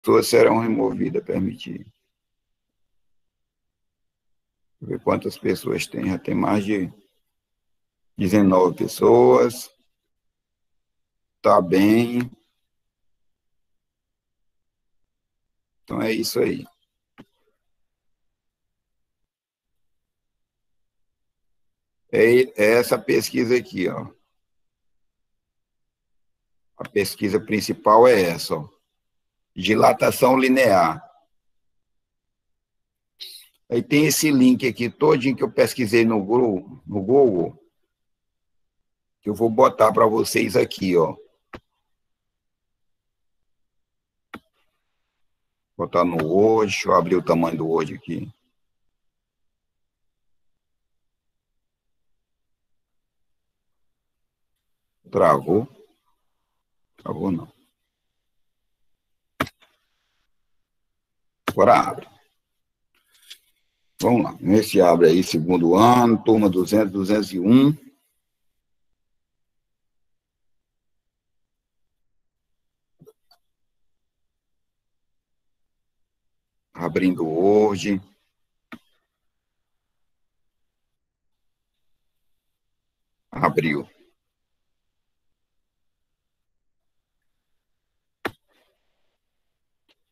pessoas serão removidas, permitir. Deixa eu ver quantas pessoas tem. Já tem mais de 19 pessoas. Tá bem. Então é isso aí. É essa pesquisa aqui, ó. A pesquisa principal é essa, ó. Dilatação linear. Aí tem esse link aqui todinho que eu pesquisei no Google, que eu vou botar para vocês aqui, ó. Botar no Word, deixa eu abrir o tamanho do Word aqui. Travou? Travou não. Agora abre. Vamos lá, vamos ver se abre aí, segundo ano, turma 200, 201. Abrindo o Word. Abriu.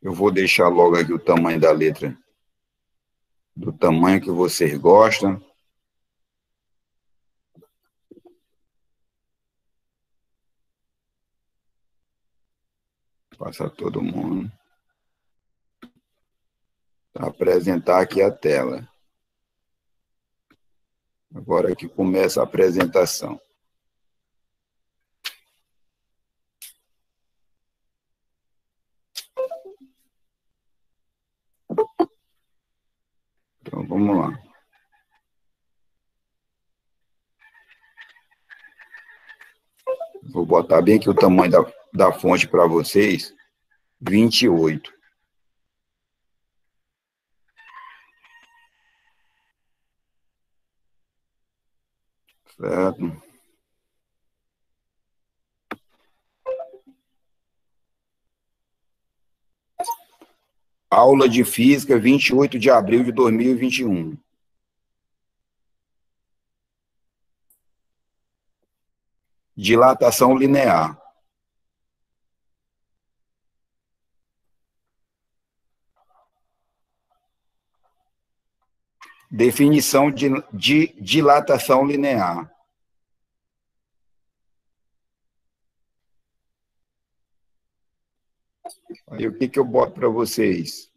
Eu vou deixar logo aqui o tamanho da letra, do tamanho que vocês gostam. Passa todo mundo. Para apresentar aqui a tela. Agora que começa a apresentação. Então, vamos lá. Vou botar bem aqui o tamanho da fonte para vocês, 28. Certo? Aula de Física, 28 de abril de 2021. Dilatação linear. Definição de dilatação linear. Aí o que eu boto para vocês?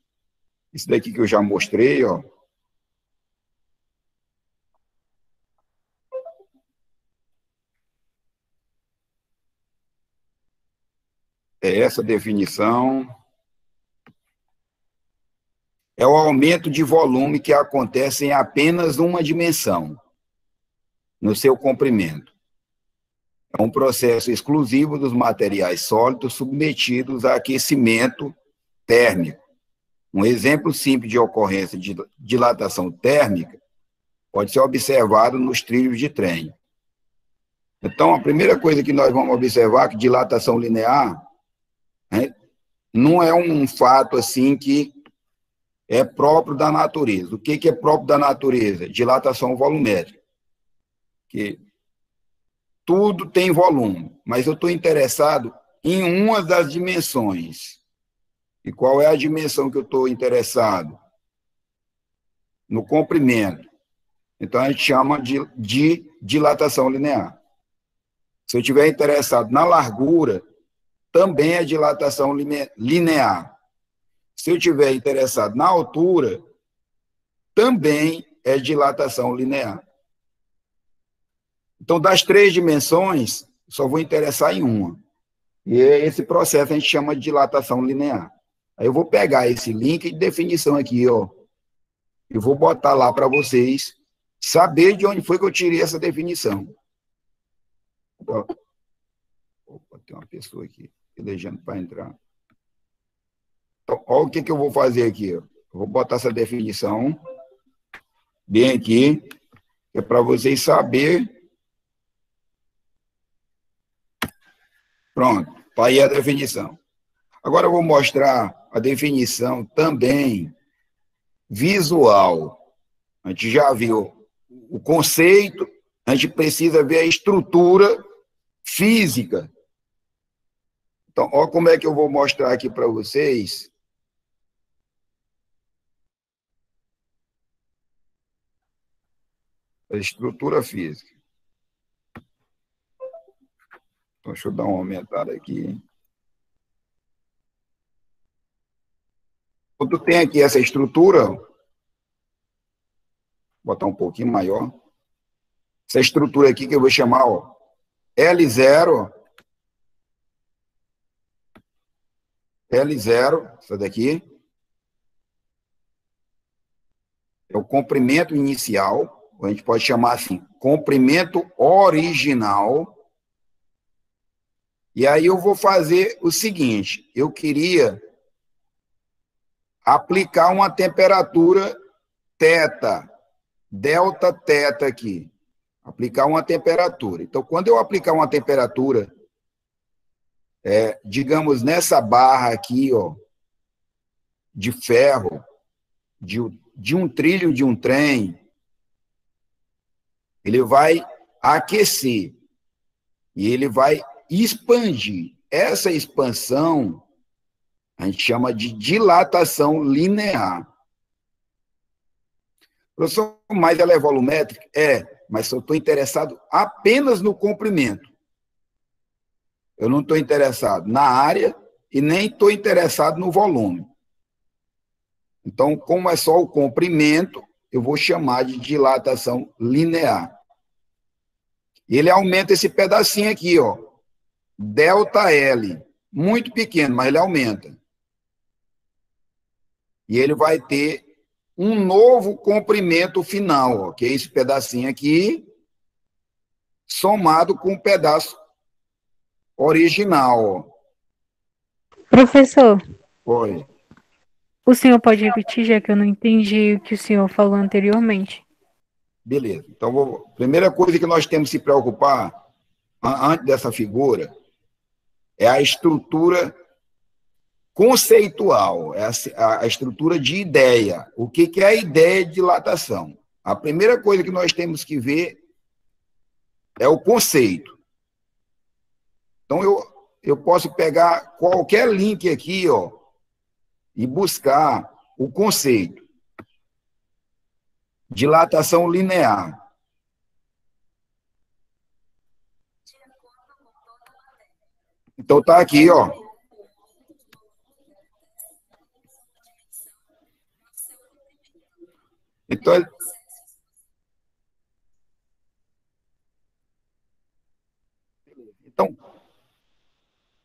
Isso daqui que eu já mostrei, ó. É essa definição. É o aumento de volume que acontece em apenas uma dimensão, no seu comprimento. É um processo exclusivo dos materiais sólidos submetidos a aquecimento térmico. Um exemplo simples de ocorrência de dilatação térmica pode ser observado nos trilhos de trem. Então, a primeira coisa que nós vamos observar é que dilatação linear, né, não é um fato assim que é próprio da natureza. O que é próprio da natureza? Dilatação volumétrica. Que tudo tem volume, mas eu estou interessado em uma das dimensões. E qual é a dimensão que eu estou interessado? No comprimento. Então, a gente chama de dilatação linear. Se eu estiver interessado na largura, também é dilatação linear. Se eu estiver interessado na altura, também é dilatação linear. Então, das três dimensões, só vou interessar em uma. E esse processo a gente chama de dilatação linear. Aí eu vou pegar esse link de definição aqui, ó, e vou botar lá para vocês saber de onde foi que eu tirei essa definição. Opa, tem uma pessoa aqui elegendo para entrar. Então, olha o que eu vou fazer aqui. Ó. Eu vou botar essa definição bem aqui, que é para vocês saberem. Pronto, está aí a definição. Agora eu vou mostrar a definição também visual. A gente já viu o conceito, a gente precisa ver a estrutura física. Então, olha como é que eu vou mostrar aqui para vocês. A estrutura física. Então, deixa eu dar uma aumentada aqui. Quando tem aqui essa estrutura, vou botar um pouquinho maior. Essa estrutura aqui que eu vou chamar, ó, L0, essa daqui, é o comprimento inicial, a gente pode chamar assim, comprimento original. E aí eu vou fazer o seguinte, eu queria aplicar uma temperatura θ, delta θ aqui. Aplicar uma temperatura. Então, quando eu aplicar uma temperatura, digamos, nessa barra aqui, ó, de ferro, de um trilho de um trem, ele vai aquecer e ele vai expandir. Essa expansão a gente chama de dilatação linear. Professor, mas ela é volumétrica? Mas eu estou interessado apenas no comprimento. Eu não estou interessado na área e nem estou interessado no volume. Então, como é só o comprimento, eu vou chamar de dilatação linear. Ele aumenta esse pedacinho aqui, ó, ΔL, muito pequeno, mas ele aumenta. E ele vai ter um novo comprimento final, ó, que é esse pedacinho aqui, somado com o pedaço original. Ó. Professor, Oi. o senhor pode repetir, já que eu não entendi o que o senhor falou anteriormente? Beleza. Então, primeira coisa que nós temos que se preocupar, antes dessa figura, é a estrutura conceitual, é a estrutura de ideia. O que é a ideia de dilatação? A primeira coisa que nós temos que ver é o conceito. Então, eu posso pegar qualquer link aqui, ó, e buscar o conceito. Dilatação linear. Então, está aqui, ó. Então,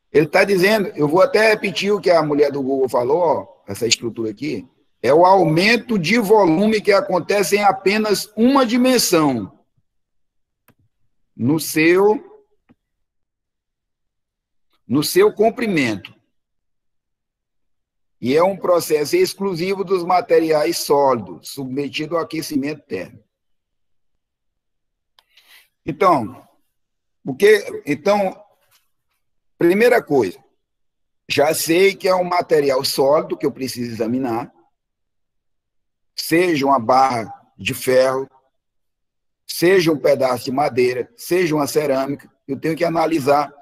ele está dizendo, eu vou até repetir o que a mulher do Google falou, ó, essa estrutura aqui, é o aumento de volume que acontece em apenas uma dimensão no seu comprimento. E é um processo exclusivo dos materiais sólidos, submetido ao aquecimento térmico. Então, primeira coisa, já sei que é um material sólido que eu preciso examinar, seja uma barra de ferro, seja um pedaço de madeira, seja uma cerâmica, eu tenho que analisar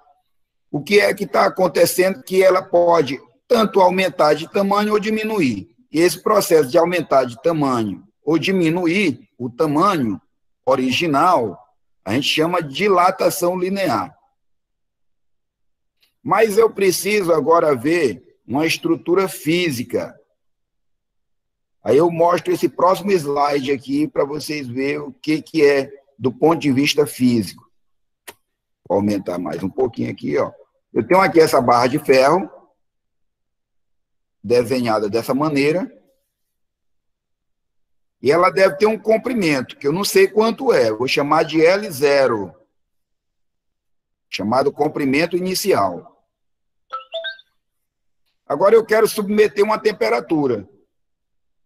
o que é que está acontecendo que ela pode tanto aumentar de tamanho ou diminuir. E esse processo de aumentar de tamanho ou diminuir o tamanho original, a gente chama de dilatação linear. Mas eu preciso agora ver uma estrutura física. Aí eu mostro esse próximo slide aqui para vocês verem o que é do ponto de vista físico. Vou aumentar mais um pouquinho aqui, ó. Eu tenho aqui essa barra de ferro, desenhada dessa maneira, e ela deve ter um comprimento, que eu não sei quanto é, vou chamar de L0, chamado comprimento inicial. Agora eu quero submeter uma temperatura,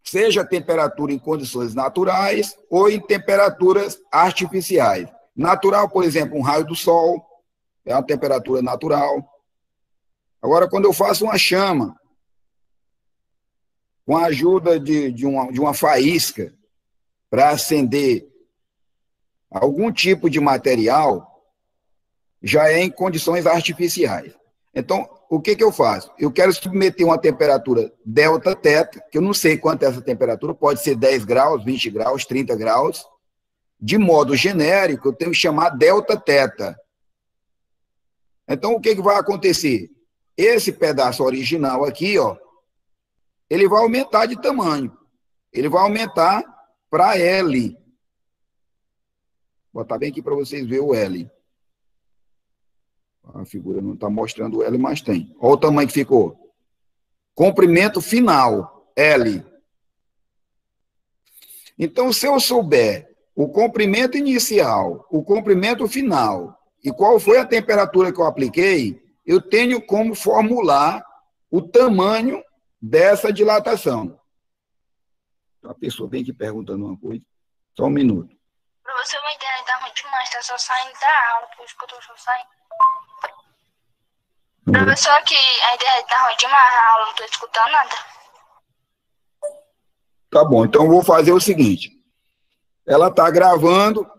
seja a temperatura em condições naturais ou em temperaturas artificiais. Natural, por exemplo, um raio do sol, é uma temperatura natural. Agora, quando eu faço uma chama, com a ajuda de uma faísca para acender algum tipo de material, já é em condições artificiais. Então, o que eu faço? Eu quero submeter uma temperatura delta teta, que eu não sei quanto é essa temperatura, pode ser 10 graus, 20 graus, 30 graus. De modo genérico, eu tenho que chamar delta teta. Então, o que vai acontecer? Esse pedaço original aqui, ó, ele vai aumentar de tamanho. Ele vai aumentar para L. Vou botar bem aqui para vocês verem o L. A figura não está mostrando o L, mas tem. Olha o tamanho que ficou. Comprimento final, L. Então, se eu souber o comprimento inicial, o comprimento final e qual foi a temperatura que eu apliquei, eu tenho como formular o tamanho dessa dilatação. A pessoa vem aqui perguntando uma coisa. Só um minuto. Professor, a internet está muito demais, está só saindo da aula, por isso que eu estou só saindo. Professor, aqui a internet está ruim demais, a aula não estou escutando nada. Tá bom, então eu vou fazer o seguinte. Ela está gravando.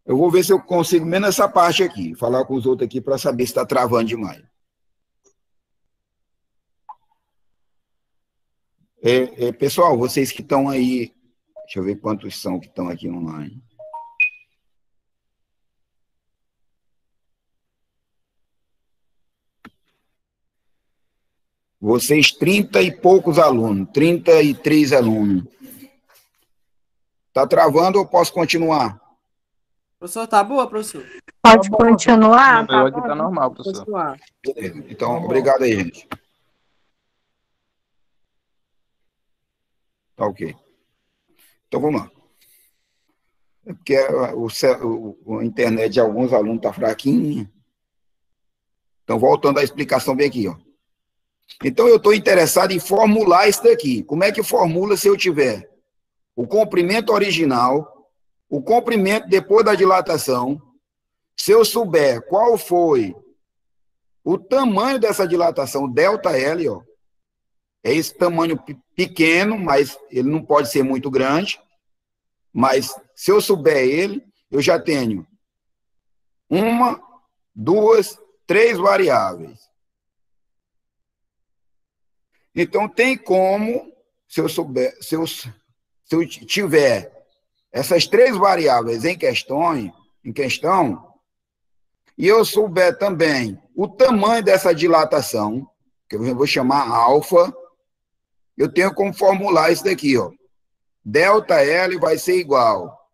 Eu vou ver se eu consigo menos essa parte aqui. Falar com os outros aqui para saber se está travando demais. Pessoal, vocês que estão aí, deixa eu ver quantos são que estão aqui online. Vocês 30 e poucos alunos, 33 alunos. Está travando ou posso continuar? Professor, tá boa, professor? Pode continuar? Meu aqui tá normal, professor. Beleza. Então, obrigado aí, gente. Tá ok. Então, vamos lá. É porque a internet de alguns alunos está fraquinha. Então, voltando à explicação bem aqui, ó. Então, eu estou interessado em formular isso daqui. Como é que formula se eu tiver o comprimento original, o comprimento depois da dilatação, se eu souber qual foi o tamanho dessa dilatação, ΔL, ó, é esse tamanho pequeno, mas ele não pode ser muito grande, mas se eu souber ele, eu já tenho uma, duas, três variáveis. Então, tem como, se eu souber, se eu tiver essas três variáveis em questão, e eu souber também o tamanho dessa dilatação, que eu vou chamar alfa, eu tenho como formular isso daqui, ó. ΔL vai ser igual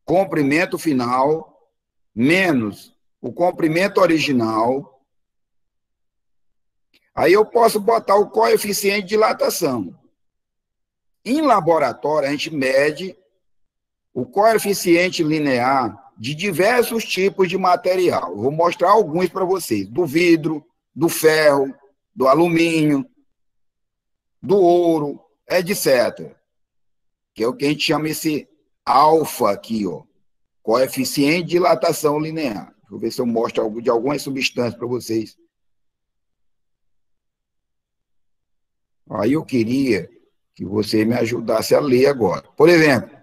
comprimento final menos o comprimento original. Aí eu posso botar o coeficiente de dilatação. Em laboratório, a gente mede o coeficiente linear de diversos tipos de material. Eu vou mostrar alguns para vocês. Do vidro, do ferro, do alumínio, do ouro, etc. Que é o que a gente chama esse alfa aqui, ó. Coeficiente de dilatação linear. Deixa eu ver se eu mostro algo de algumas substâncias para vocês. Aí eu queria que você me ajudasse a ler agora. Por exemplo,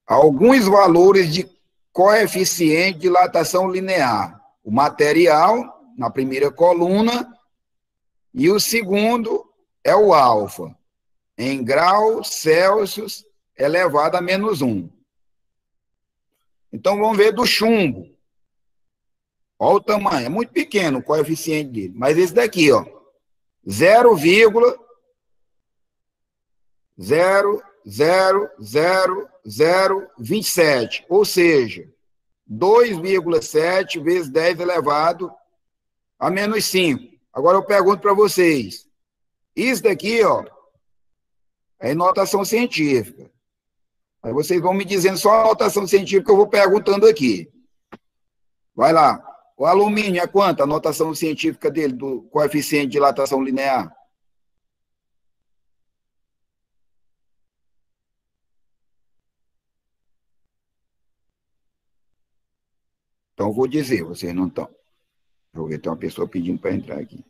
alguns valores de coeficiente de dilatação linear. O material, na primeira coluna, e o segundo é o alfa, em graus Celsius elevado a -1. Então, vamos ver do chumbo. Olha o tamanho, é muito pequeno o coeficiente dele. Mas esse daqui, ó, 0,00027, ou seja, 2,7 vezes 10 elevado a -5. Agora eu pergunto para vocês, isso daqui, ó, é notação científica. Aí vocês vão me dizendo só a notação científica que eu vou perguntando aqui. Vai lá. O alumínio é quanto? A notação científica dele, do coeficiente de dilatação linear? Então, eu vou dizer, vocês não estão. Deixa eu ver, tem uma pessoa pedindo para entrar aqui.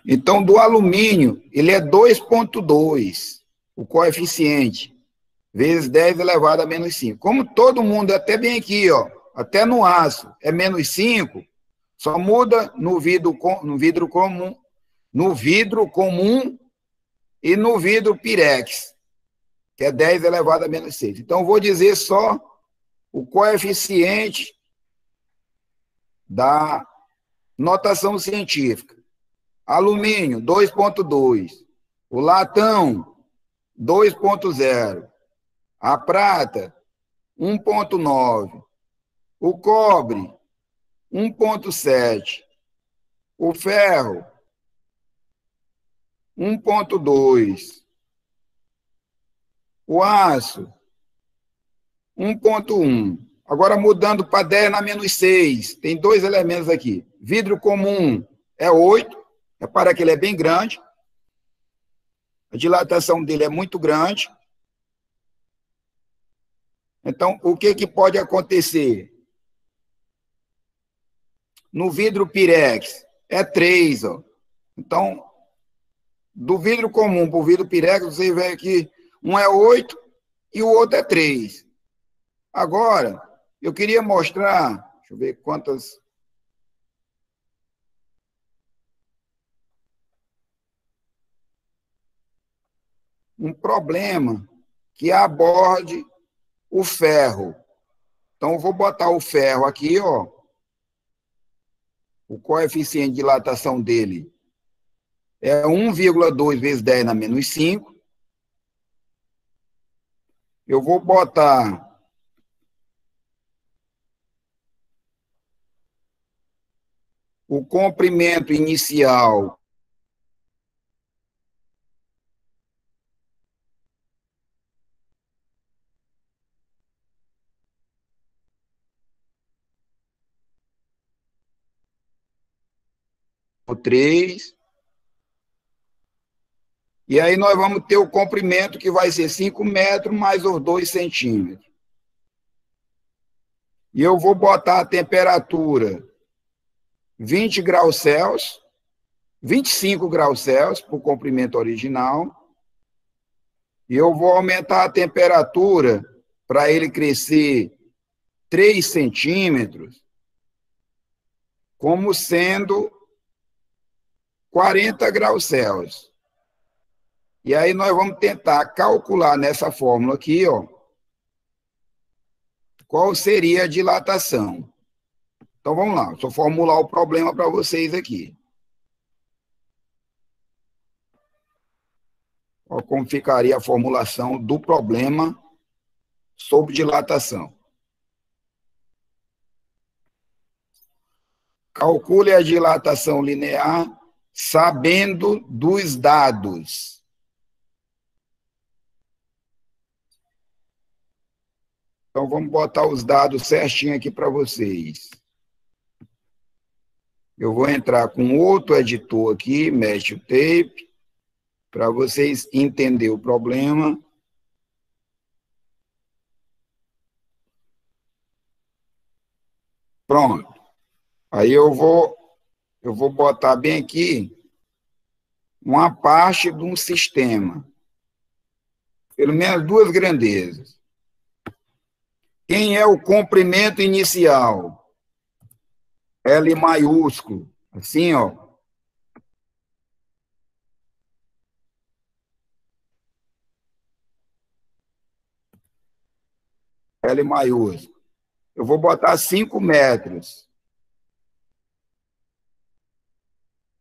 Então, do alumínio, ele é 2,2, o coeficiente, vezes 10 elevado a menos 5. Como todo mundo, até bem aqui, ó, até no aço, é menos 5, só muda no vidro comum e no vidro pirex, que é 10 elevado a menos 6. Então, vou dizer só o coeficiente da notação científica. Alumínio, 2,2. O latão, 2,0. A prata, 1,9. O cobre, 1,7. O ferro, 1,2. O aço, 1,1. Agora, mudando para 10 na menos 6, tem dois elementos aqui. Vidro comum é 8, repara que ele é bem grande. A dilatação dele é muito grande. Então, o que pode acontecer? No vidro pirex, é 3. Ó. Então, do vidro comum para o vidro pirex, você vê que um é 8 e o outro é 3. Agora, eu queria mostrar, deixa eu ver quantas... Um problema que aborde o ferro. Então, eu vou botar o ferro aqui, ó. O coeficiente de dilatação dele é 1,2 vezes 10 na menos 5. Eu vou botar o comprimento inicial por 3. E aí nós vamos ter o comprimento que vai ser 5 metros mais os 2 centímetros. E eu vou botar a temperatura 20 graus Celsius, 25 graus Celsius para o comprimento original. E eu vou aumentar a temperatura para ele crescer 3 centímetros, como sendo 40 graus Celsius. E aí nós vamos tentar calcular nessa fórmula aqui, ó, qual seria a dilatação. Então vamos lá, só formular o problema para vocês aqui. Ó, como ficaria a formulação do problema sobre dilatação. Calcule a dilatação linear sabendo dos dados. Então, vamos botar os dados certinho aqui para vocês. Eu vou entrar com outro editor aqui, Mesh Tape, para vocês entenderem o problema. Pronto. Aí eu vou botar bem aqui uma parte de um sistema. Pelo menos 2 grandezas. Quem é o comprimento inicial? L maiúsculo. Assim, ó. L maiúsculo. Eu vou botar 5 metros.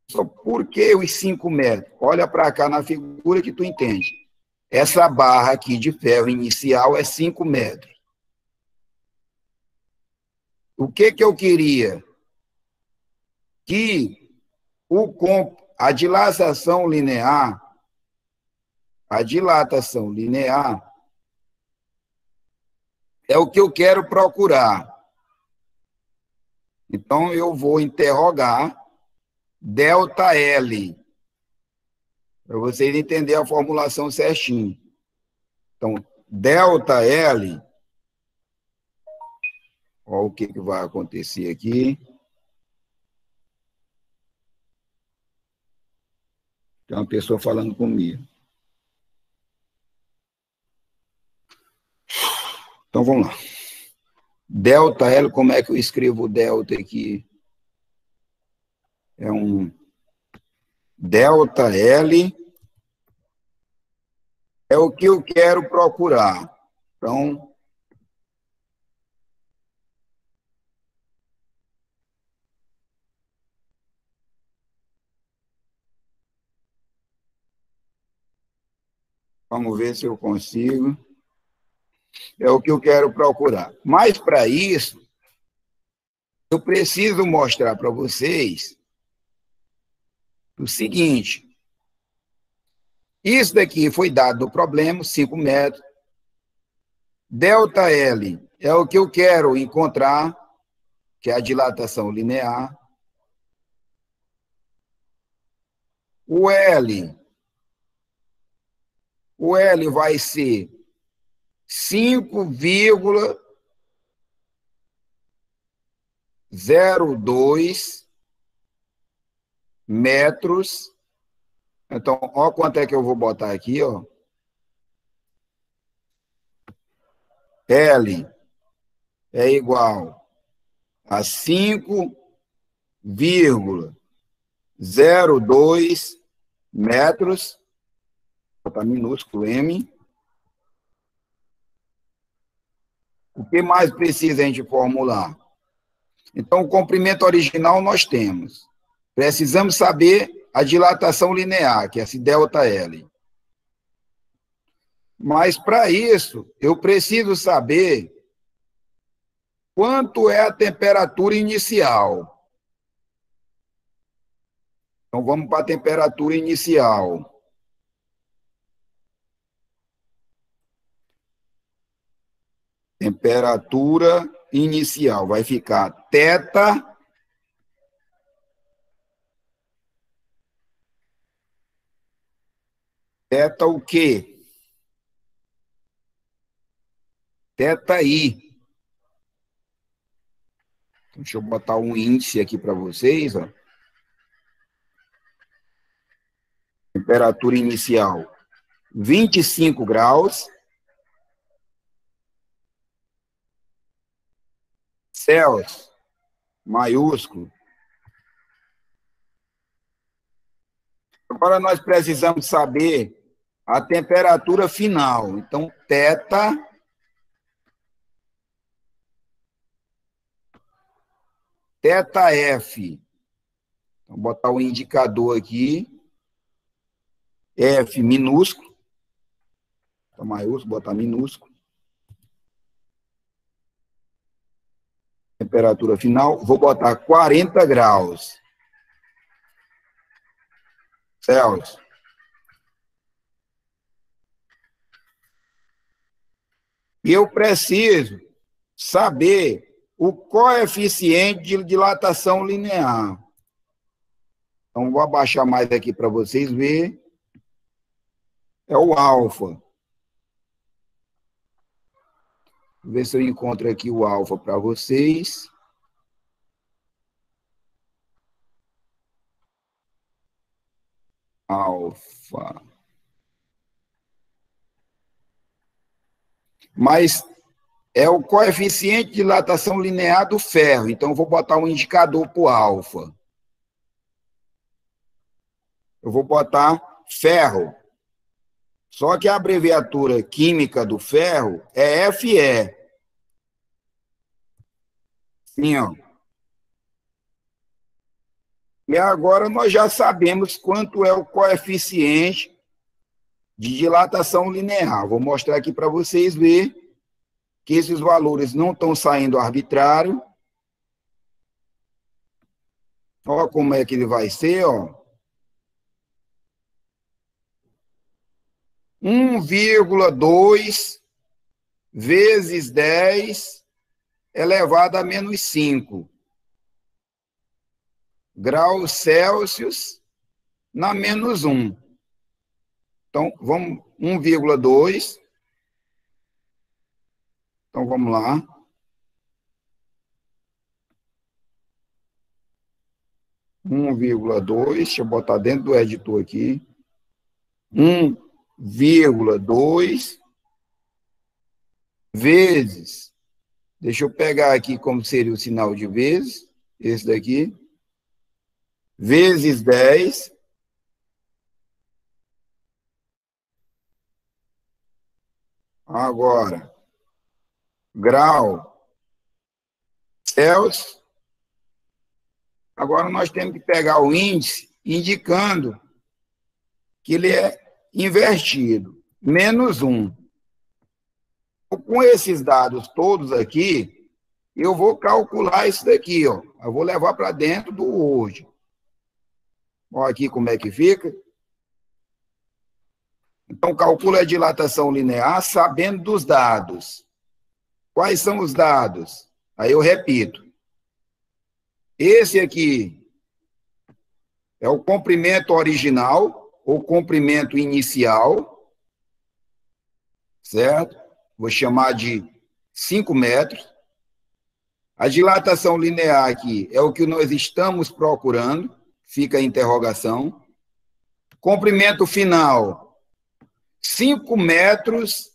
Só por que os 5 metros? Olha para cá na figura que tu entende. Essa barra aqui de ferro inicial é 5 metros. O que eu queria? Que a dilatação linear é o que eu quero procurar. Então, eu vou interrogar ΔL, para vocês entenderem a formulação certinho. Então, ΔL, olha o que vai acontecer aqui. Tem uma pessoa falando comigo. Então, vamos lá. Delta L, como é que eu escrevo delta aqui? É um delta L é o que eu quero procurar. Então, vamos ver se eu consigo. É o que eu quero procurar. Mas, para isso, eu preciso mostrar para vocês o seguinte. Isso daqui foi dado no problema, 5 metros. Delta L é o que eu quero encontrar, que é a dilatação linear. O L vai ser 5,02 metros. Então, olha quanto é que eu vou botar aqui, ó. L é igual a 5,02 metros. Vou botar minúsculo M. O que mais precisa a gente formular? Então, o comprimento original nós temos. Precisamos saber a dilatação linear, que é esse delta L. Mas, para isso, eu preciso saber quanto é a temperatura inicial. Então, vamos para a temperatura inicial. Temperatura inicial vai ficar θ o quê? θi. Então, deixa eu botar um índice aqui para vocês. Ó. Temperatura inicial, 25 graus. Celsius, maiúsculo. Agora nós precisamos saber a temperatura final. Então, θF. Vou botar o indicador aqui. F minúsculo. Tá maiúsculo, botar minúsculo. Temperatura final, vou botar 40 graus Celsius. E eu preciso saber o coeficiente de dilatação linear. Então, vou abaixar mais aqui para vocês verem. É o alfa. Vou ver se eu encontro aqui o alfa para vocês. Alfa. Mas é o coeficiente de dilatação linear do ferro. Então, eu vou botar um indicador para o alfa. Eu vou botar ferro. Só que a abreviatura química do ferro é Fe. Sim, ó. E agora nós já sabemos quanto é o coeficiente de dilatação linear. Vou mostrar aqui para vocês verem que esses valores não estão saindo arbitrário. Olha como é que ele vai ser, ó. 1,2 vezes 10 elevado a menos 5 graus Celsius na menos 1. Então, vamos 1,2. Então, vamos lá. 1,2, deixa eu botar dentro do editor aqui. 1,2 vezes, deixa eu pegar aqui como seria o sinal de vezes, esse daqui, vezes 10, agora, grau Celsius, agora nós temos que pegar o índice indicando que ele é invertido, -1. Com esses dados todos aqui, eu vou calcular isso daqui, ó. Eu vou levar para dentro do Word. Olha aqui como é que fica. Então, calcula a dilatação linear sabendo dos dados. Quais são os dados? Aí eu repito. Esse aqui é o comprimento original, ou comprimento inicial, certo? Vou chamar de 5 metros. A dilatação linear aqui é o que nós estamos procurando, fica a interrogação. Comprimento final, 5 metros,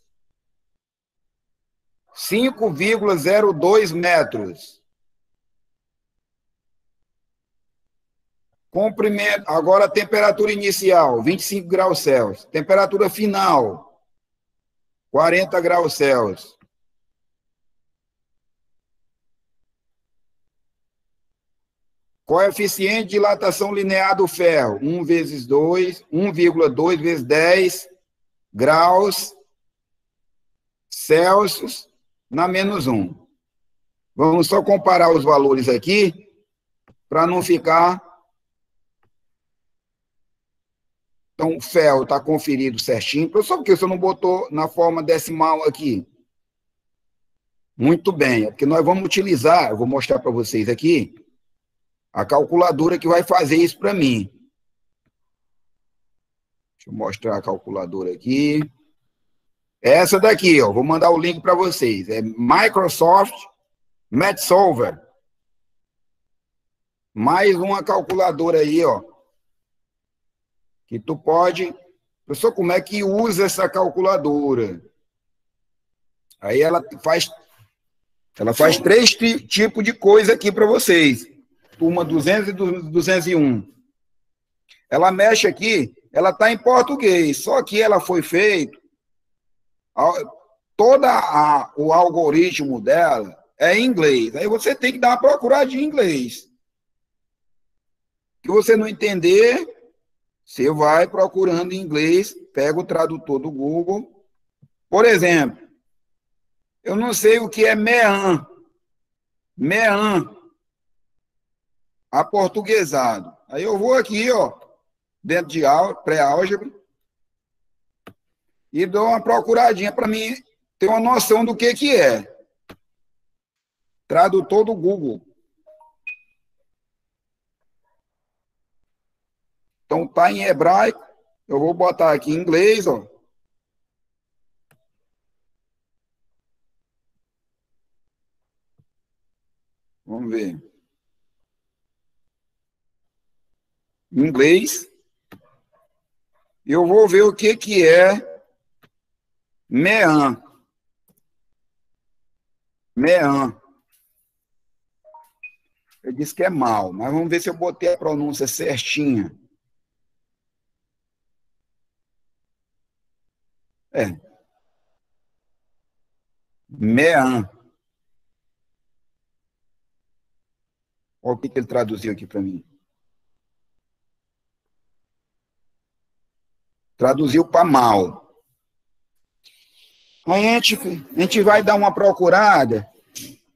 5,02 metros. Comprimento, agora a temperatura inicial, 25 graus Celsius. Temperatura final, 40 graus Celsius. Coeficiente de dilatação linear do ferro, 1 vezes 2, 1,2 vezes 10 graus Celsius na -1. Vamos só comparar os valores aqui, para não ficar... Então, o ferro está conferido certinho. Professor, por que você não botou na forma decimal aqui? Muito bem, é porque nós vamos utilizar, eu vou mostrar para vocês aqui, a calculadora que vai fazer isso para mim. Deixa eu mostrar a calculadora aqui. Essa daqui, ó, vou mandar o link para vocês. É Microsoft MathSolver. Mais uma calculadora aí, ó. Que tu pode... Professor, como é que usa essa calculadora? Aí ela faz 3 tipos de coisa aqui para vocês. Turma 200 e 201. Ela mexe aqui, ela está em português, só que ela foi feita, o algoritmo dela é em inglês. Aí você tem que dar uma procuradinha em inglês. Se você não entender, você vai procurando em inglês, pega o tradutor do Google. Por exemplo, eu não sei o que é MEAN. MEAN. Aportuguesado. Aí eu vou aqui, ó, dentro de pré-álgebra, e dou uma procuradinha para mim ter uma noção do que é. Tradutor do Google. Então tá em hebraico, eu vou botar aqui em inglês, ó. Vamos ver. Em inglês. Eu vou ver o que é MEAN. MEAN. Eu disse que é mal, mas vamos ver se eu botei a pronúncia certinha. É. MEAN. Olha o que ele traduziu aqui para mim. Traduziu para mal. Aí a gente vai dar uma procurada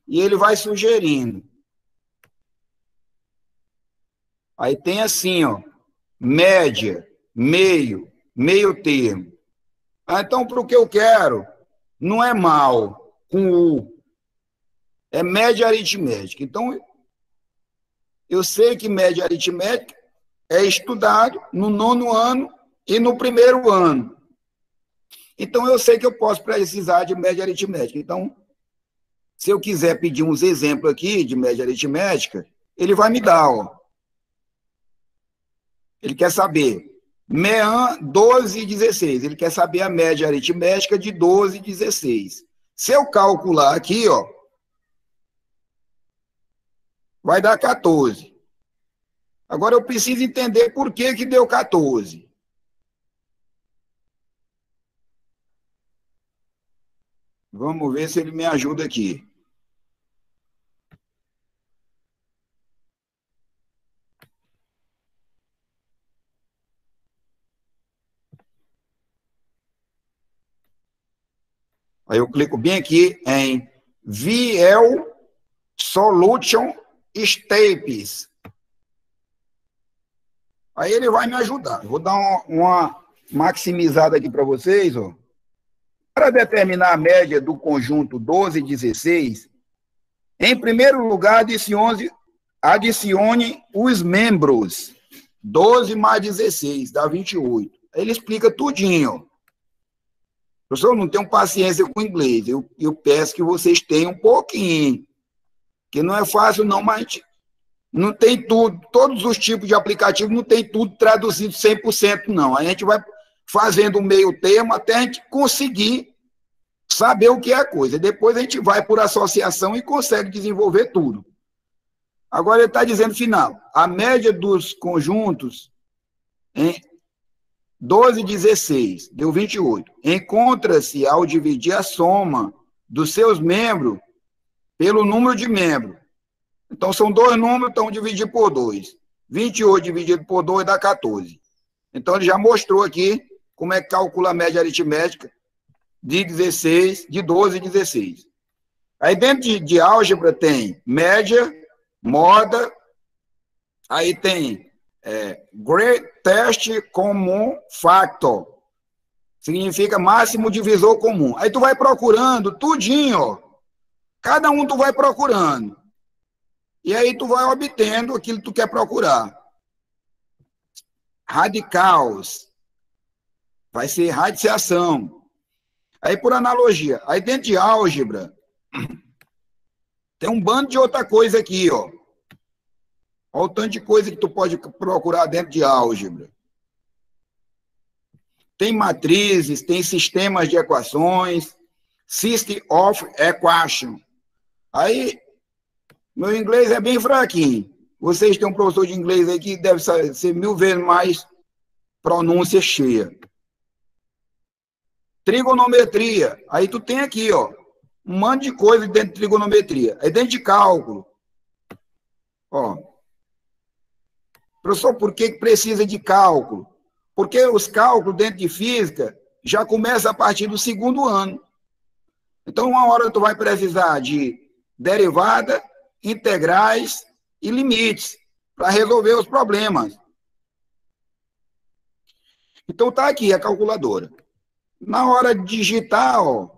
e ele vai sugerindo. Aí tem assim, ó, média, meio, meio termo. Então, para o que eu quero, não é mal, com U. É média aritmética. Então, eu sei que média aritmética é estudado no 9º ano e no 1º ano. Então, eu sei que eu posso precisar de média aritmética. Então, se eu quiser pedir uns exemplos aqui de média aritmética, ele vai me dar, ó. Ele quer saber MEAN 12 e 16. Ele quer saber a média aritmética de 12 e 16. Se eu calcular aqui, ó, vai dar 14. Agora eu preciso entender por que que deu 14. Vamos ver se ele me ajuda aqui. Aí eu clico bem aqui em VL Solution Steps. Aí ele vai me ajudar. Vou dar uma maximizada aqui para vocês, ó. Para determinar a média do conjunto 12 e 16, em primeiro lugar, adicione os membros. 12 mais 16 dá 28. Aí ele explica tudinho. Professor, eu não tenho paciência com inglês. Eu peço que vocês tenham um pouquinho. Que não é fácil, não, mas não tem tudo. Todos os tipos de aplicativo não tem tudo traduzido 100%, não. A gente vai fazendo um meio termo até a gente conseguir saber o que é a coisa. Depois a gente vai por associação e consegue desenvolver tudo. Agora ele está dizendo final. A média dos conjuntos em 12 e 16 deu 28. Encontra-se ao dividir a soma dos seus membros pelo número de membros. Então, são dois números, então dividir por 2. 28 dividido por 2 dá 14. Então, ele já mostrou aqui como é que calcula a média aritmética de 12 e 16. Aí, dentro de álgebra, tem média, moda, aí tem greatest common factor. Significa máximo divisor comum. Aí tu vai procurando tudinho, ó. Cada um tu vai procurando. E aí tu vai obtendo aquilo que tu quer procurar. Radicals. Vai ser radiciação. Aí por analogia. Aí dentro de álgebra, tem um bando de outra coisa aqui, ó. Olha o tanto de coisa que tu pode procurar dentro de álgebra. Tem matrizes, tem sistemas de equações, system of equation. Aí, meu inglês é bem fraquinho. Vocês têm um professor de inglês aí que deve ser 1000 vezes mais pronúncia cheia. Trigonometria. Aí tu tem aqui, ó, um monte de coisa dentro de trigonometria. Aí dentro de cálculo. Ó. Professor, por que precisa de cálculo? Porque os cálculos dentro de física já começam a partir do segundo ano. Então, uma hora tu vai precisar de derivada, integrais e limites para resolver os problemas. Então, tá aqui a calculadora. Na hora de digitar, ó,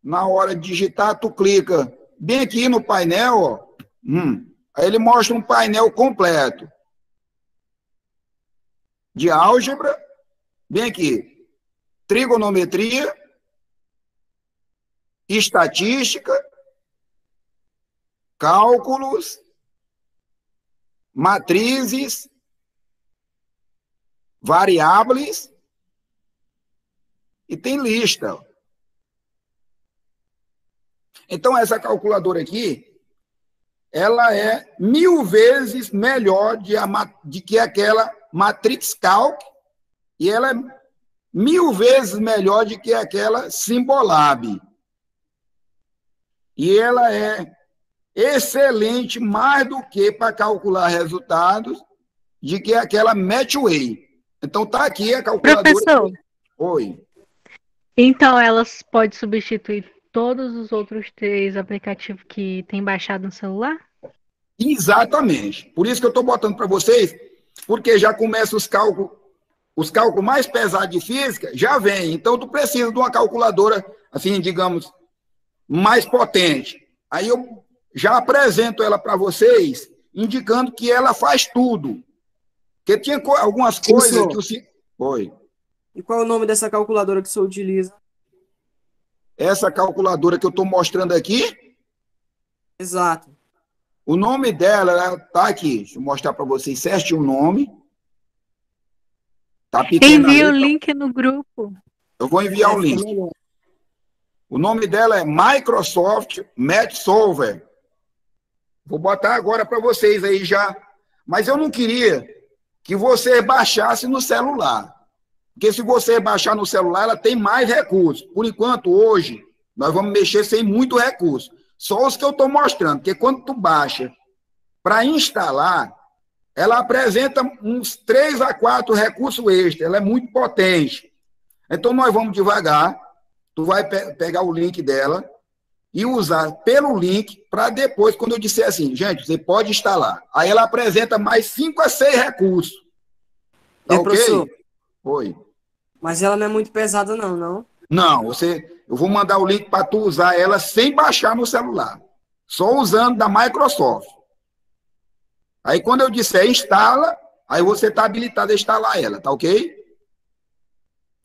na hora de digitar, tu clica bem aqui no painel, ó, aí ele mostra um painel completo de álgebra, bem aqui, trigonometria, estatística, cálculos, matrizes, variáveis e tem lista. Então, essa calculadora aqui, ela é 1000 vezes melhor de que aquela Matrix Calc e ela é 1000 vezes melhor do que aquela Symbolab. E ela é excelente mais do que para calcular resultados de que aquela Matchway. Então, tá aqui a calculadora. Professor. Oi. Então, elas podem substituir todos os outros 3 aplicativos que tem baixado no celular? Exatamente. Por isso que eu estou botando para vocês, porque já começa os cálculos mais pesados de física, já vem. Então, tu precisa de uma calculadora, assim, digamos, mais potente. Aí eu já apresento ela para vocês, indicando que ela faz tudo. Porque tinha algumas coisas que o senhor... Oi. E qual é o nome dessa calculadora que o senhor utiliza? Essa calculadora que eu estou mostrando aqui? Exato. O nome dela está aqui. Deixa eu mostrar para vocês certinho o nome. Tá pequena a Envia o letra. link no grupo. Eu vou enviar o link. O nome dela é Microsoft Match Solver. Vou botar agora para vocês aí já. Mas eu não queria que você baixasse no celular. Porque se você baixar no celular, ela tem mais recursos. Por enquanto, hoje, nós vamos mexer sem muito recurso. Só os que eu estou mostrando. Porque quando tu baixa para instalar, ela apresenta uns 3 a 4 recursos extras. Ela é muito potente. Então, nós vamos devagar. Tu vai pegar o link dela e usar pelo link para depois, quando eu disser assim, gente, você pode instalar. Aí ela apresenta mais 5 a 6 recursos. Tá ok? Professor, Oi. mas ela não é muito pesada não, não? Não, eu vou mandar o link para tu usar ela sem baixar no celular. Só usando da Microsoft. Aí quando eu disser instala, aí você está habilitado a instalar ela, tá ok?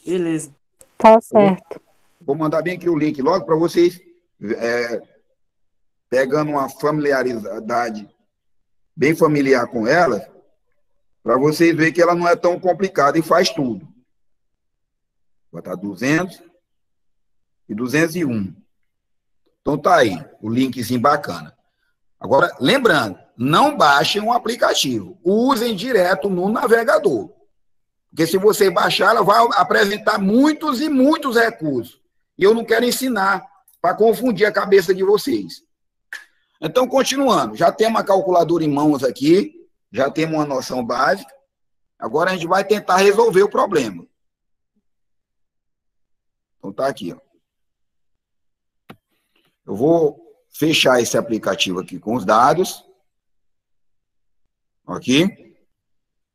Beleza. Tá certo. Vou mandar bem aqui o link logo para vocês, pegando uma familiaridade bem familiar com ela, para vocês verem que ela não é tão complicada e faz tudo. Vou botar 200 e 201. Então tá aí, o linkzinho bacana. Agora, lembrando, não baixem um aplicativo, usem direto no navegador. Porque se você baixar, ela vai apresentar muitos e muitos recursos. E eu não quero ensinar para confundir a cabeça de vocês. Então, continuando, já temos a calculadora em mãos aqui, já temos uma noção básica. Agora a gente vai tentar resolver o problema. Então, tá aqui, ó. Eu vou fechar esse aplicativo aqui com os dados. Aqui.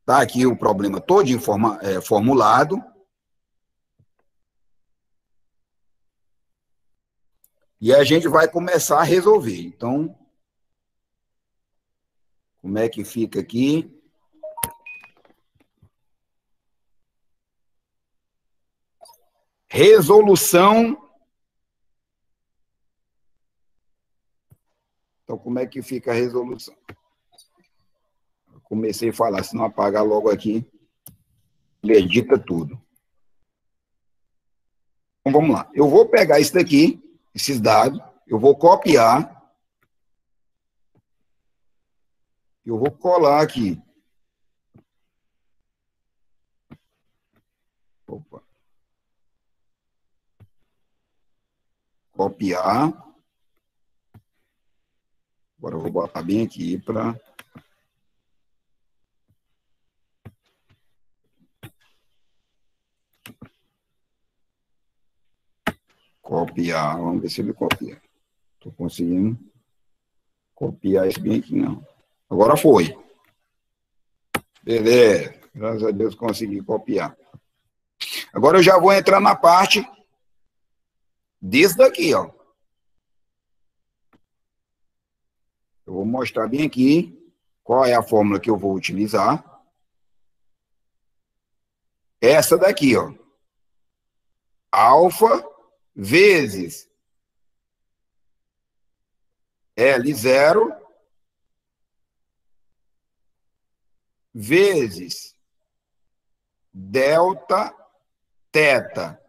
Tá aqui o problema todo formulado. E a gente vai começar a resolver. Então, como é que fica aqui? Resolução. Então, como é que fica a resolução? Eu comecei a falar, se não apagar logo aqui, ele edita tudo. Então, vamos lá. Eu vou pegar isso daqui, esses dados, eu vou copiar, eu vou colar aqui. Opa. Copiar. Agora eu vou botar bem aqui para... Copiar. Vamos ver se ele copia. Estou conseguindo copiar isso bem aqui, não. Agora foi. Beleza. Graças a Deus consegui copiar. Agora eu já vou entrar na parte desse daqui, ó. Eu vou mostrar bem aqui qual é a fórmula que eu vou utilizar. Essa daqui, ó. Alfa vezes L0 vezes delta teta.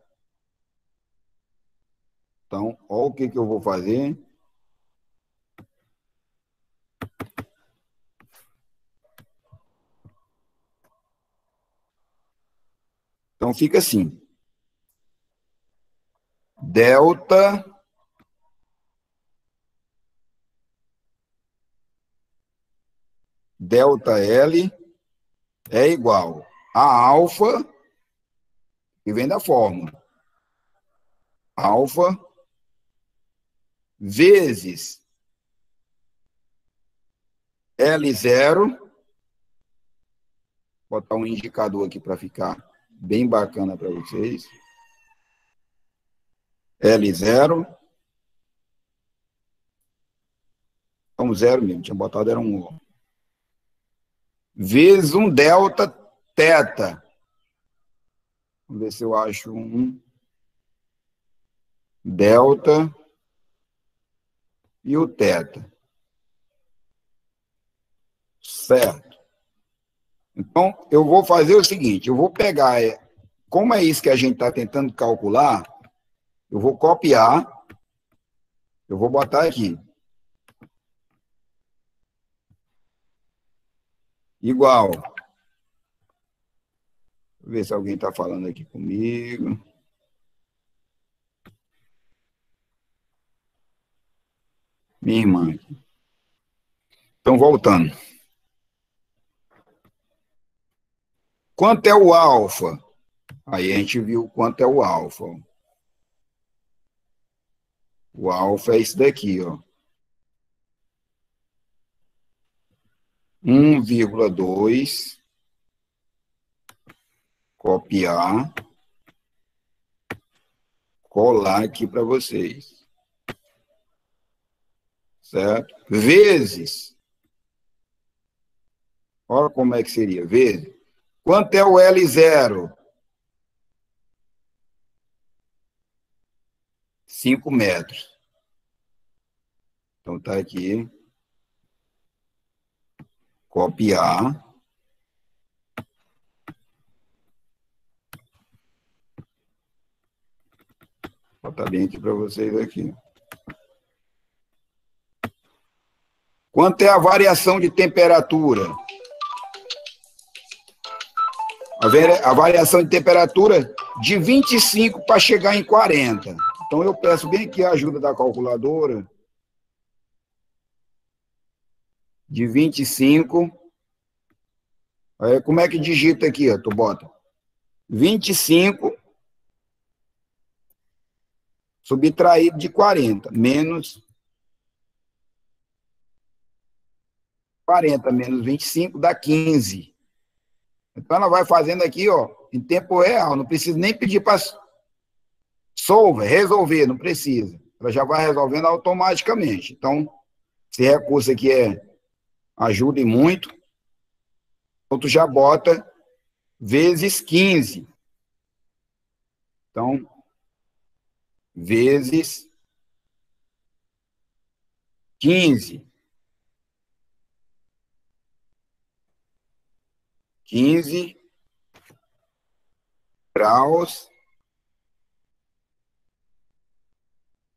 Então, olha o que eu vou fazer. Então, fica assim. Delta L é igual a alfa, que vem da fórmula. Alfa vezes L0. Vou botar um indicador aqui para ficar bem bacana para vocês. L0. Então, 0 mesmo, tinha botado era 1. Vezes um delta teta. Vamos ver se eu acho um delta e o teta. Certo. Então, eu vou fazer o seguinte, eu vou pegar, como é isso que a gente está tentando calcular, eu vou copiar, eu vou botar aqui. Igual. Vou ver se alguém está falando aqui comigo. Minha irmã. Então, voltando. Quanto é o alfa? Aí a gente viu quanto é o alfa. O alfa é isso daqui, ó. 1,2. Copiar. Colar aqui para vocês. Certo? Vezes. Olha como é que seria. Vezes. Quanto é o L0? 5 metros. Então, está aqui. Copiar. Vou botar bem aqui para vocês aqui. Quanto é a variação de temperatura? A variação de temperatura de 25 para chegar em 40. Então, eu peço bem aqui a ajuda da calculadora. De 25. Como é que digita aqui? Ó, tu bota 25 subtraído de 40. Menos 40 menos 25 dá 15. Então, ela vai fazendo aqui, ó, em tempo real. Não precisa nem pedir para resolver, não precisa. Ela já vai resolvendo automaticamente. Então, esse recurso aqui ajuda e muito. Então, tu já bota vezes 15. Então, vezes 15. 15 graus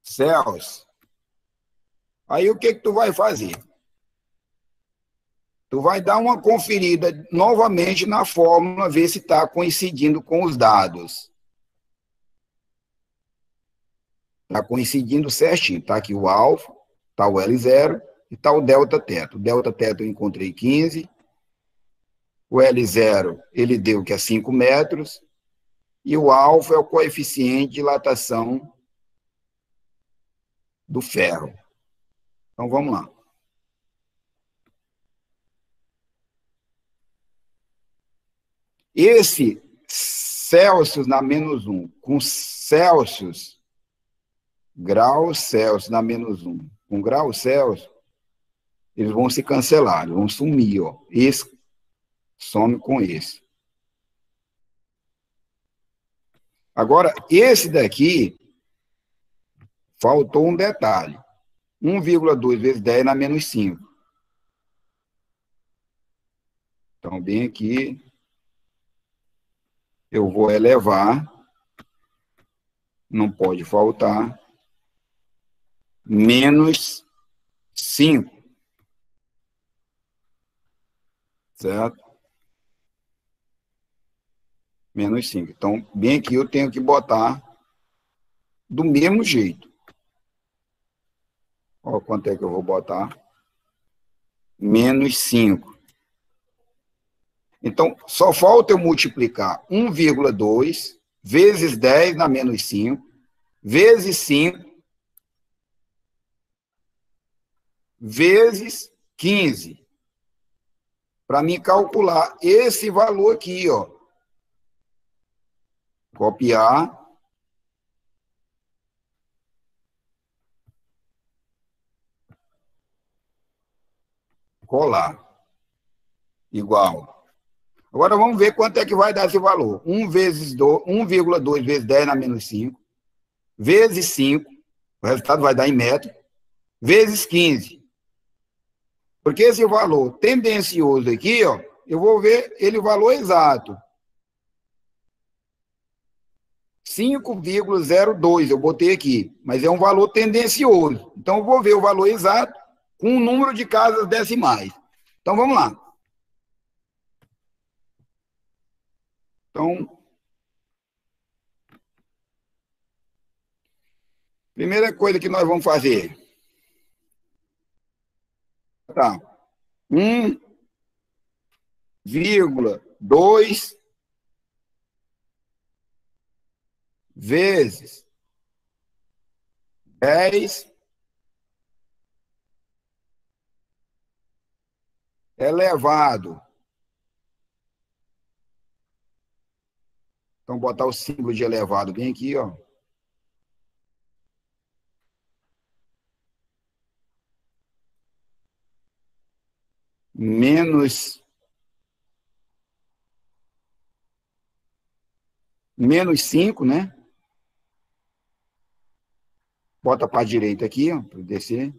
Celsius. Aí o que tu vai fazer? Tu vai dar uma conferida novamente na fórmula, ver se está coincidindo com os dados. Está coincidindo certinho. Está aqui o alfa, está o L0 e está o delta teto. O delta teto eu encontrei 15. O L0, ele deu que é 5 metros. E o alfa é o coeficiente de dilatação do ferro. Então, vamos lá. Esse Celsius na menos 1, com Celsius, graus Celsius na menos 1, com graus Celsius, eles vão se cancelar, vão sumir, ó. Esse some com esse. Agora, esse daqui, faltou um detalhe. 1,2 vezes 10 na menos 5. Então, bem aqui, eu vou elevar, não pode faltar, menos 5. Certo? Menos 5. Então, bem aqui eu tenho que botar do mesmo jeito. Olha quanto é que eu vou botar. Menos 5. Então, só falta eu multiplicar 1,2 vezes 10 na menos 5, vezes 5, vezes 15. Para mim calcular esse valor aqui, ó. Copiar. Colar. Igual. Agora vamos ver quanto é que vai dar esse valor. 1,2 vezes 10 na menos 5, vezes 5, o resultado vai dar em metro, vezes 15. Porque esse valor tendencioso aqui, ó, eu vou ver ele o valor exato. 5,02 eu botei aqui, mas é um valor tendencioso. Então, eu vou ver o valor exato com o número de casas decimais. Então, vamos lá. Então, primeira coisa que nós vamos fazer. Tá. 1,2 vezes 10 elevado. Então, botar o símbolo de elevado bem aqui, ó. Menos 5, né? Bota para a direita aqui, ó, para descer.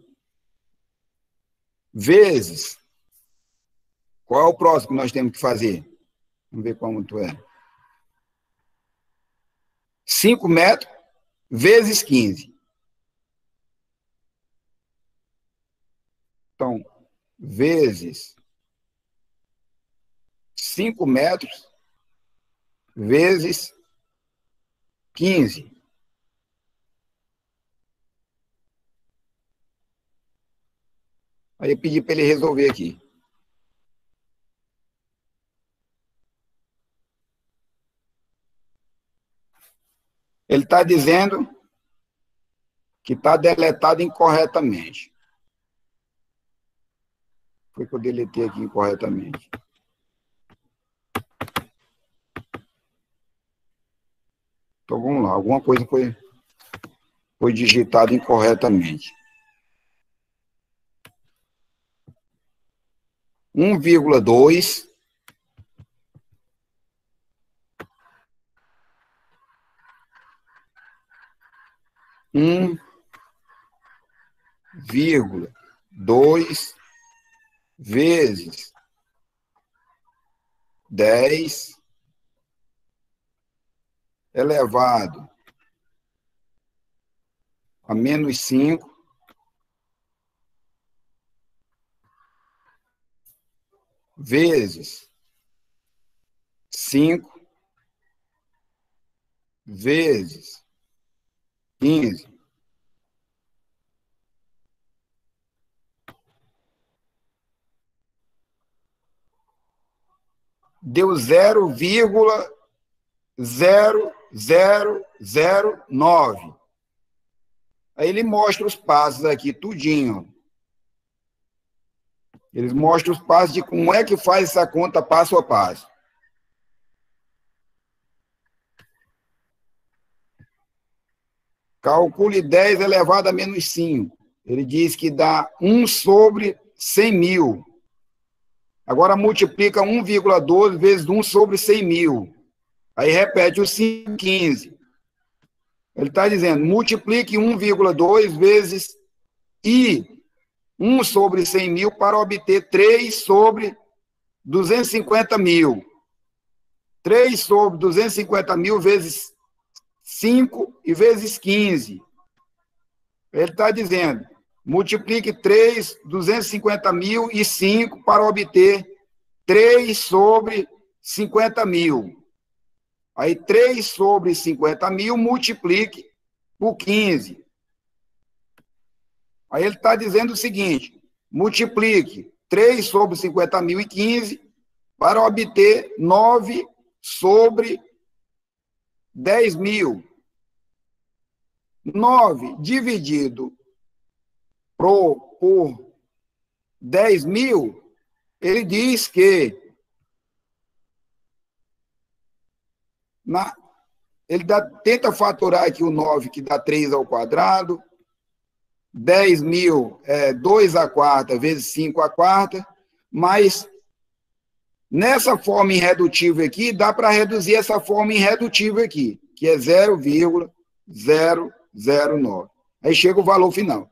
Vezes. Qual é o próximo que nós temos que fazer? Vamos ver quanto é. 5 metros vezes 15. Então, vezes 5 metros vezes 15. Aí eu pedi para ele resolver aqui. Ele está dizendo que está deletado incorretamente. Foi que eu deletei aqui incorretamente. Então, vamos lá. Alguma coisa foi digitada incorretamente. 1,2 1,2 vezes 10 elevado a menos 5 vezes 5 vezes 15. Deu 0,0009. Aí ele mostra os passos aqui, tudinho. Eles mostram os passos de como é que faz essa conta passo a passo. Calcule 10 elevado a menos 5. Ele diz que dá 1 sobre 100 mil. Agora multiplica 1,12 vezes 1 sobre 100 mil. Aí repete o 5, 15. Ele está dizendo, multiplique 1,2 vezes I, 1 sobre 100 mil, para obter 3 sobre 250 mil. 3 sobre 250 mil vezes 5 e vezes 15. Ele está dizendo, multiplique 3, 250 mil e 5 para obter 3 sobre 50 mil. Aí 3 sobre 50 mil multiplique por 15. Aí ele está dizendo o seguinte, multiplique 3 sobre 50 mil e 15 para obter 9 sobre 10 mil. 9 dividido por 10 mil, ele diz que ele tenta fatorar aqui o 9, que dá 3 ao quadrado, 10 mil é 2 à quarta vezes 5 à quarta, mas nessa forma irredutível aqui, dá para reduzir essa forma irredutível aqui, que é 0,009. Aí chega o valor final.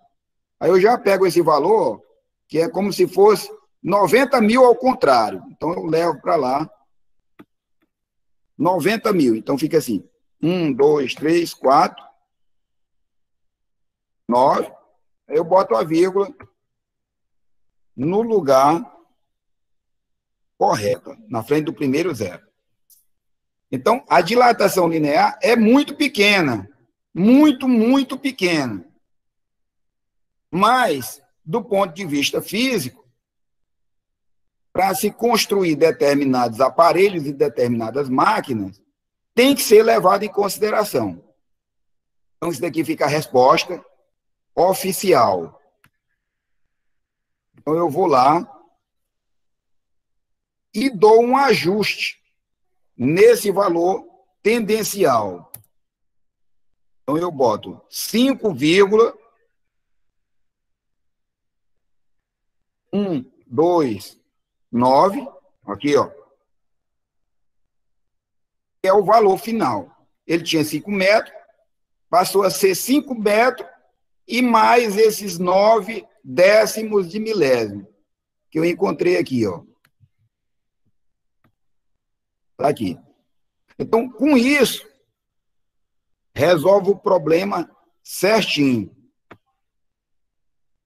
Aí eu já pego esse valor, que é como se fosse 90 mil ao contrário. Então, eu levo para lá 90 mil. Então, fica assim. 1, 2, 3, 4, 9. Aí eu boto a vírgula no lugar correto, na frente do primeiro zero. Então, a dilatação linear é muito pequena. Muito, muito pequena. Mas, do ponto de vista físico, para se construir determinados aparelhos e determinadas máquinas, tem que ser levado em consideração. Então, isso daqui fica a resposta oficial. Então, eu vou lá e dou um ajuste nesse valor tendencial. Então, eu boto 5,129, aqui, ó, é o valor final. Ele tinha 5 metros, passou a ser 5 metros e mais esses 9 décimos de milésimo, que eu encontrei aqui, ó. Tá aqui. Então, com isso, resolve o problema certinho.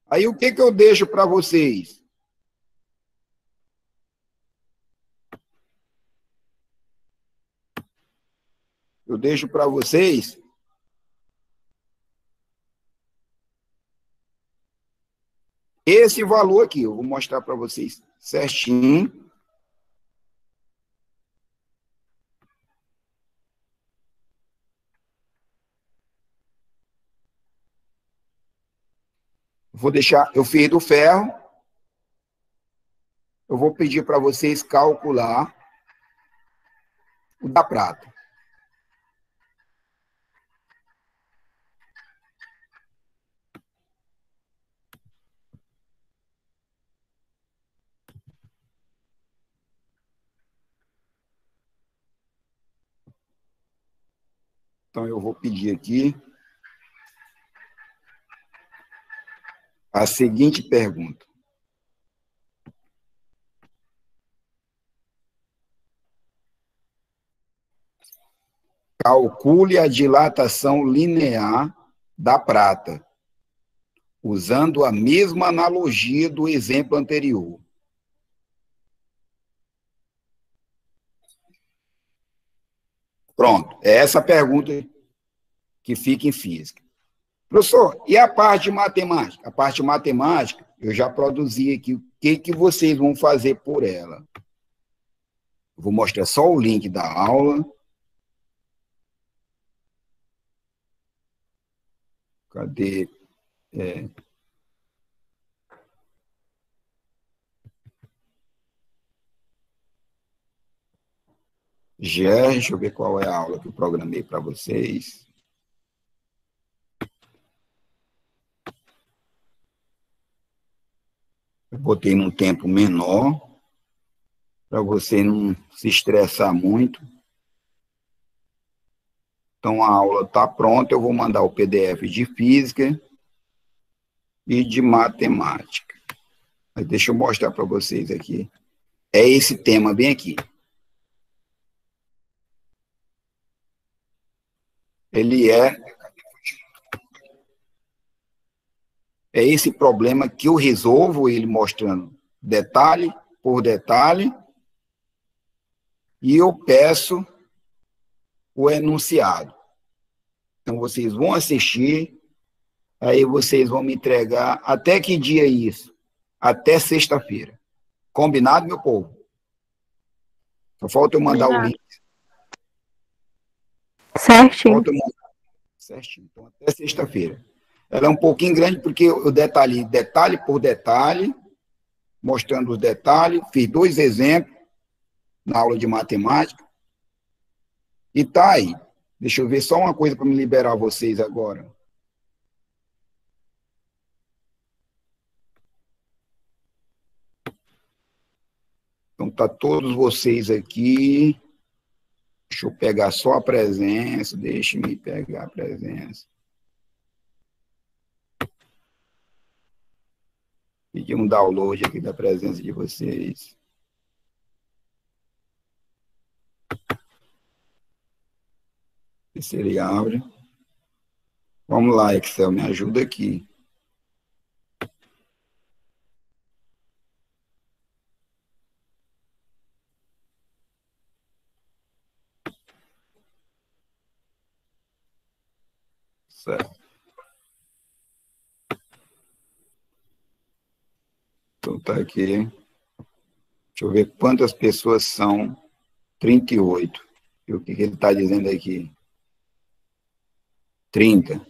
Aí, o que eu deixo para vocês? Eu deixo para vocês esse valor aqui. Eu vou mostrar para vocês certinho. Vou deixar, eu fiz do ferro. Eu vou pedir para vocês calcular o da prata. Então, eu vou pedir aqui a seguinte pergunta. Calcule a dilatação linear da prata, usando a mesma analogia do exemplo anterior. Pronto, é essa a pergunta que fica em física. Professor, e a parte matemática? A parte matemática, eu já produzi aqui o que vocês vão fazer por ela. Eu vou mostrar só o link da aula. Cadê? Deixa eu ver qual é a aula que eu programei para vocês. Eu botei num tempo menor, para você não se estressar muito. Então, a aula está pronta, eu vou mandar o PDF de física e de matemática. Mas deixa eu mostrar para vocês aqui. É esse tema bem aqui. Ele é esse problema que eu resolvo ele mostrando detalhe por detalhe e eu peço o enunciado. Então, vocês vão assistir, aí vocês vão me entregar até que dia é isso? Até sexta-feira. Combinado, meu povo? Só falta eu mandar o link. Certinho. Certinho. Então, até sexta-feira. Ela é um pouquinho grande porque eu detalhei detalhe por detalhe, mostrando os detalhes, fiz 2 exemplos na aula de matemática. E tá aí. Deixa eu ver só uma coisa para me liberar vocês agora. Então, tá todos vocês aqui. Deixa eu pegar só a presença. Deixe-me pegar a presença. Pedir um download aqui da presença de vocês. Ver se ele abre. Vamos lá, Excel, me ajuda aqui. Certo. Então tá aqui. Deixa eu ver quantas pessoas são. 38. E o que ele está dizendo aqui? 30.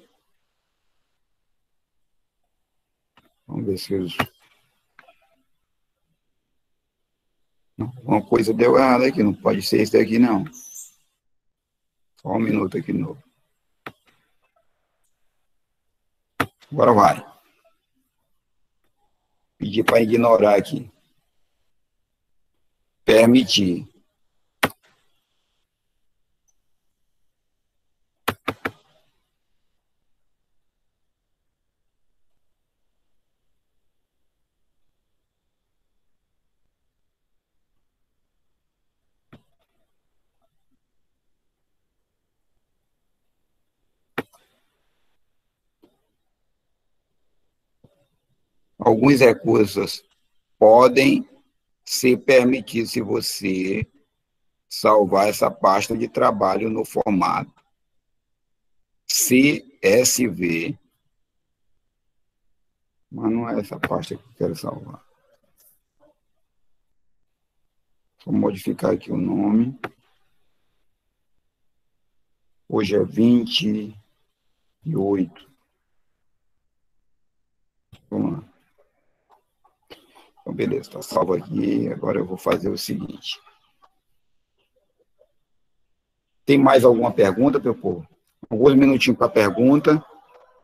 Vamos ver se os... Uma coisa deu errado aqui, não pode ser isso daqui, não. Só um minuto aqui de novo. Agora vai. Pedir para ignorar aqui. Permitir. Alguns recursos podem ser permitidos se você salvar essa pasta de trabalho no formato CSV, mas não é essa pasta que eu quero salvar. Vou modificar aqui o nome. Hoje é 28. Vamos lá. Então, beleza, está salvo aqui. Agora eu vou fazer o seguinte. Tem mais alguma pergunta, meu povo? Alguns minutinhos para pergunta.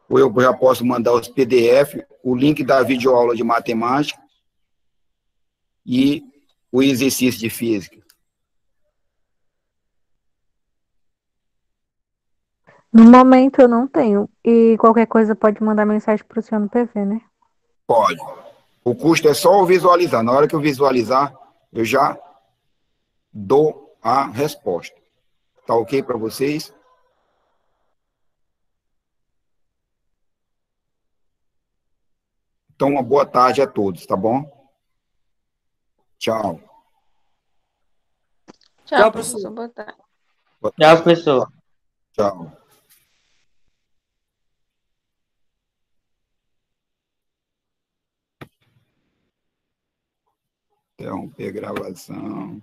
Ou eu já posso mandar os PDF, o link da videoaula de matemática e o exercício de física. No momento eu não tenho. E qualquer coisa pode mandar mensagem para o senhor no PV, né? Pode. O custo é só eu visualizar. Na hora que eu visualizar, eu já dou a resposta. Tá ok para vocês? Então, uma boa tarde a todos, tá bom? Tchau. Tchau, professor. professor. Boa tarde. Tchau, pessoal. Tchau. Interromper a gravação.